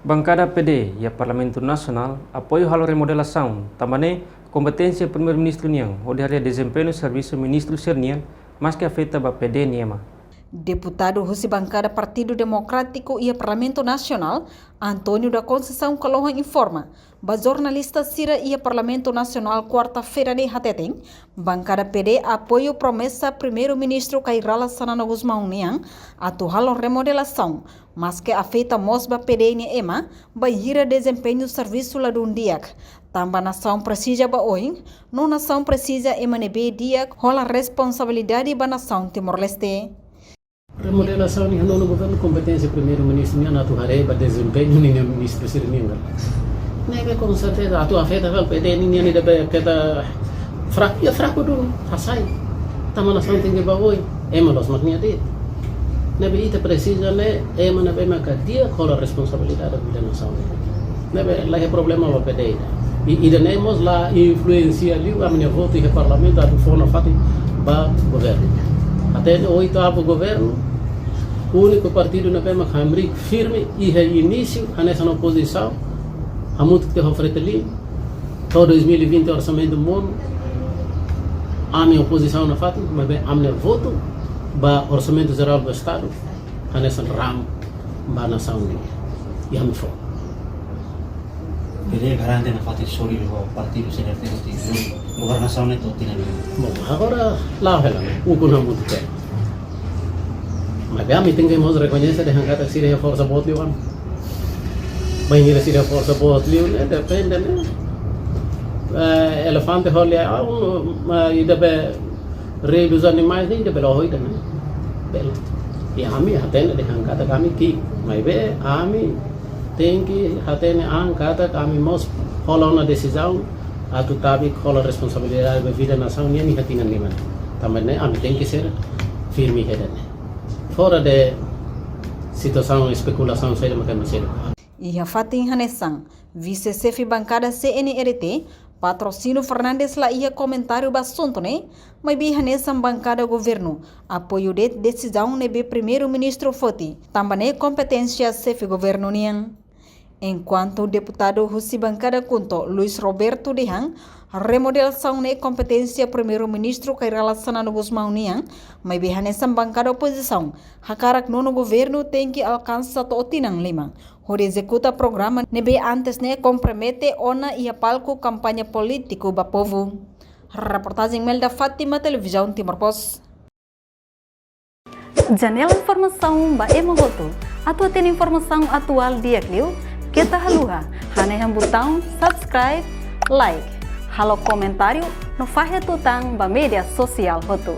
Bancada PD e a Parlamento Nacional apoio a remodelação, também competência Primeiro-Ministro Niang, onde a desempenho do Serviço Ministro Sernian, mas que afeta a PD Niema. Deputado Rusi Bancada Partido Democrático e Parlamento Nacional, Antônio da Conceição Caloha informa, ba jornalista Sira e Parlamento Nacional quarta-feira de Hateteng, Bancada PD apoio promessa Primeiro-Ministro Kairala Sanana Guzmão Niang, atual remodelação, mas que afeta mosba PD Niema, ba ira desempenho serviço ladundiak. Tamba nação precisa ba oing, não nação precisa emanebe diak, rola responsabilidade ba nação Timor-Leste. Remodelação ni no governo competência primeiro-ministro ni atu hareba desempenho ni ministro Sirninga. Nega com certeza atu afeta vel PD ni ni debe keta fraco do hasai. Tama nação tem que baoi, emalos magnia de. Nebe ita precisa ne emana be makadia com a responsabilidade da nação. Nebe lá é problema o PD. E iremos lá influencia ali a minha voto e o parlamento atu fona fati ba governo. Até o 8º governo, o único partido na Pema Cambric firme e início nessa oposição, há muito que te oferece ali, todo 2020 orçamento do mundo, a minha oposição na FATI, mas bem, a minha voto, para orçamento geral do Estado, nessa ram, para a nação e a minha foto. Jadi garante na FATI sorry o partido CNRT do governação neto tinha. Bom, agora lá o que não muito quer. Mas bem, tem que nós reconhecer de hangata se a força bot liu, bem ir se a força bot liu, né? Depende, né? Elefante olha, e deve rei dos animais nem deve lohoida, né? Bela. E a mim até de hangata kami ki, mas bem, a mim tem que até angkata kami mos rola uma decisão a tu tabi rola responsabilidade da vida nação nem me hatingan lima também né a mim tem que ser firme head fora de situação especulação sei macam macam E a Fatin Hanesang, vice-chefe bancada CNRT, patrocínio Fernandes lá ia comentário bassunto né, mas bi Hanesang bancada governo, apoio de decisão nebe primeiro-ministro Foti, também competência chefe governo niang. Enquanto o deputado Rusi Bancada Kunto, Luis Roberto Dihang, remodelação ne competência primeiro-ministro Kairala Sanana Guzmão Niang, mas bi Hanesang bancada oposição, hakarak nono governo tem que alcançar totinang limang. O executa programa nebe antes ne compromete ona ia palco campanha político ba povo. Reportagem Melda Fátima, Televisão Timor-Post. Janela informação ba emogoto. Atua tem informação atual dia kliu. Kita haluha, haneham botão subscribe, like, halo comentário no fahe tutang ba media sosial hotu.